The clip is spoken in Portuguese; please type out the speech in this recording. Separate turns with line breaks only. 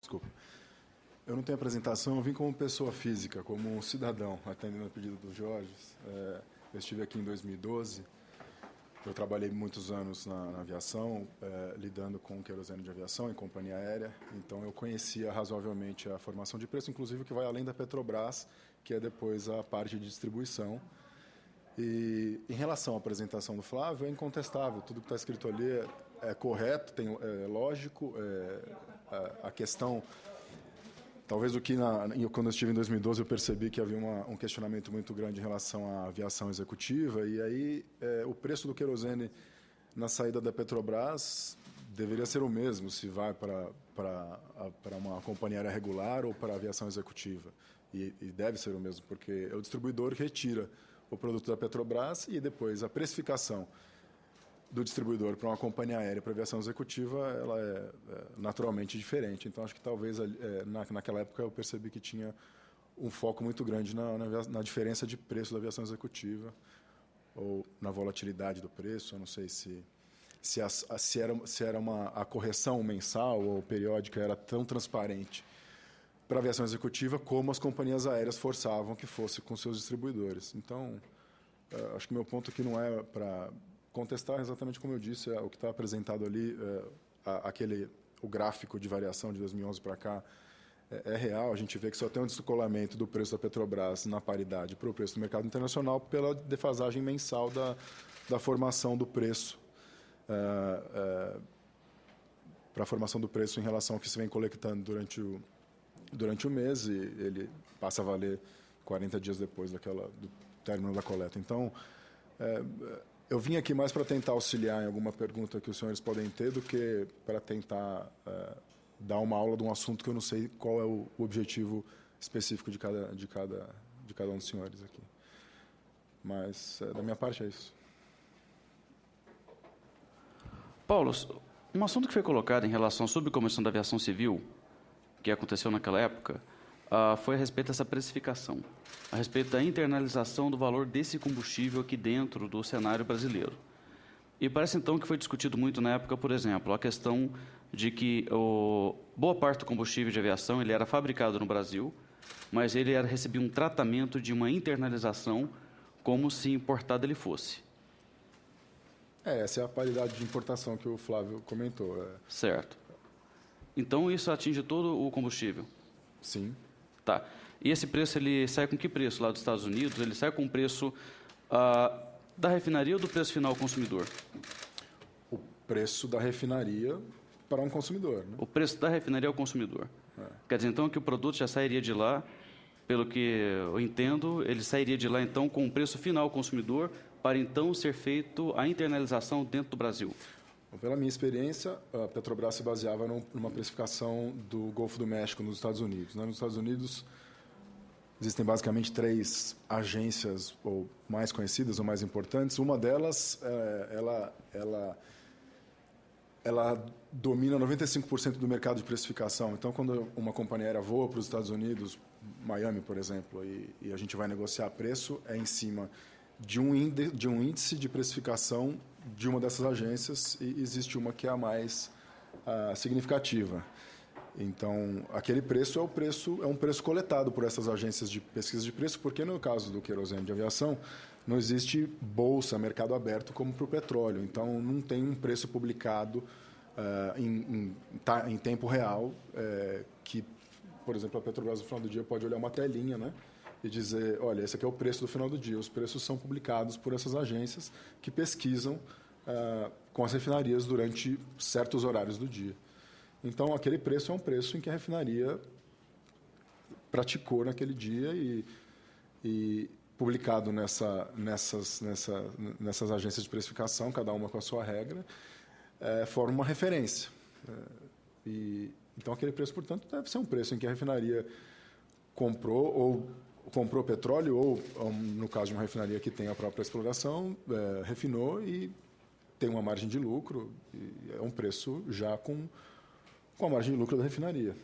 Desculpa. Eu não tenho apresentação, eu vim como pessoa física, como um cidadão, atendendo a pedido do Jorge. Eu estive aqui em 2012, eu trabalhei muitos anos na aviação, lidando com querosene de aviação em companhia aérea, então eu conhecia razoavelmente a formação de preço, inclusive o que vai além da Petrobras, que é depois a parte de distribuição. E em relação à apresentação do Flávio, é incontestável, tudo que está escrito ali é correto, é lógico, a questão... Talvez quando eu estive em 2012 eu percebi que havia um questionamento muito grande em relação à aviação executiva, e aí o preço do querosene na saída da Petrobras deveria ser o mesmo se vai para uma companhia aérea regular ou para a aviação executiva. E deve ser o mesmo, porque é o distribuidor que retira o produto da Petrobras e depois a precificação do distribuidor para uma companhia aérea para aviação executiva, ela é naturalmente diferente. Então, acho que talvez naquela época eu percebi que tinha um foco muito grande na diferença de preço da aviação executiva ou na volatilidade do preço. Eu não sei se a correção mensal ou periódica era tão transparente para a aviação executiva como as companhias aéreas forçavam que fosse com seus distribuidores. Então, acho que meu ponto aqui não é para contestar exatamente como eu disse, o que está apresentado ali, o gráfico de variação de 2011 para cá é real. A gente vê que só tem um descolamento do preço da Petrobras na paridade para o preço do mercado internacional pela defasagem mensal da formação do preço, para a formação do preço em relação ao que se vem coletando durante o mês, e ele passa a valer 40 dias depois do término da coleta. Então, eu vim aqui mais para tentar auxiliar em alguma pergunta que os senhores podem ter do que para tentar dar uma aula de um assunto que eu não sei qual é o objetivo específico de cada um dos senhores aqui. Mas, da minha parte, é isso.
Paulo, um assunto que foi colocado em relação à subcomissão da aviação civil, que aconteceu naquela época, foi a respeito dessa precificação, a respeito da internalização do valor desse combustível aqui dentro do cenário brasileiro. E parece, então, que foi discutido muito na época, por exemplo, a questão de que boa parte do combustível de aviação ele era fabricado no Brasil, mas ele recebia um tratamento de uma internalização como se importado ele fosse.
Essa é a paridade de importação que o Flávio comentou.
Certo. Então, isso atinge todo o combustível?
Sim.
Tá. E esse preço, ele sai com que preço lá dos Estados Unidos? Ele sai com o preço da refinaria ou do preço final ao consumidor?
O preço da refinaria para um consumidor, né?
O preço da refinaria ao consumidor. Quer dizer, então, que o produto já sairia de lá, pelo que eu entendo, ele sairia de lá, então, com o preço final ao consumidor, para, então, ser feito a internalização dentro do Brasil.
Pela minha experiência, a Petrobras se baseava numa precificação do Golfo do México nos Estados Unidos. Nos Estados Unidos, existem basicamente 3 agências ou mais conhecidas ou mais importantes. Uma delas, ela domina 95% do mercado de precificação. Então, quando uma companhia aérea voa para os Estados Unidos, Miami, por exemplo, e a gente vai negociar preço, é em cima de um índice de precificação de uma dessas agências, e existe uma que é a mais significativa. Então, aquele preço é um preço coletado por essas agências de pesquisa de preço, porque no caso do querosene de aviação, não existe bolsa, mercado aberto como para o petróleo. Então, não tem um preço publicado em tempo real, que, por exemplo, a Petrobras no final do dia pode olhar uma telinha, né, e dizer, olha, esse aqui é o preço do final do dia. Os preços são publicados por essas agências que pesquisam com as refinarias durante certos horários do dia. Então, aquele preço é um preço em que a refinaria praticou naquele dia e publicado nessas agências de precificação, cada uma com a sua regra, forma uma referência. Então, aquele preço, portanto, deve ser um preço em que a refinaria comprou petróleo ou, no caso de uma refinaria que tem a própria exploração, refinou e tem uma margem de lucro, e é um preço já com a margem de lucro da refinaria.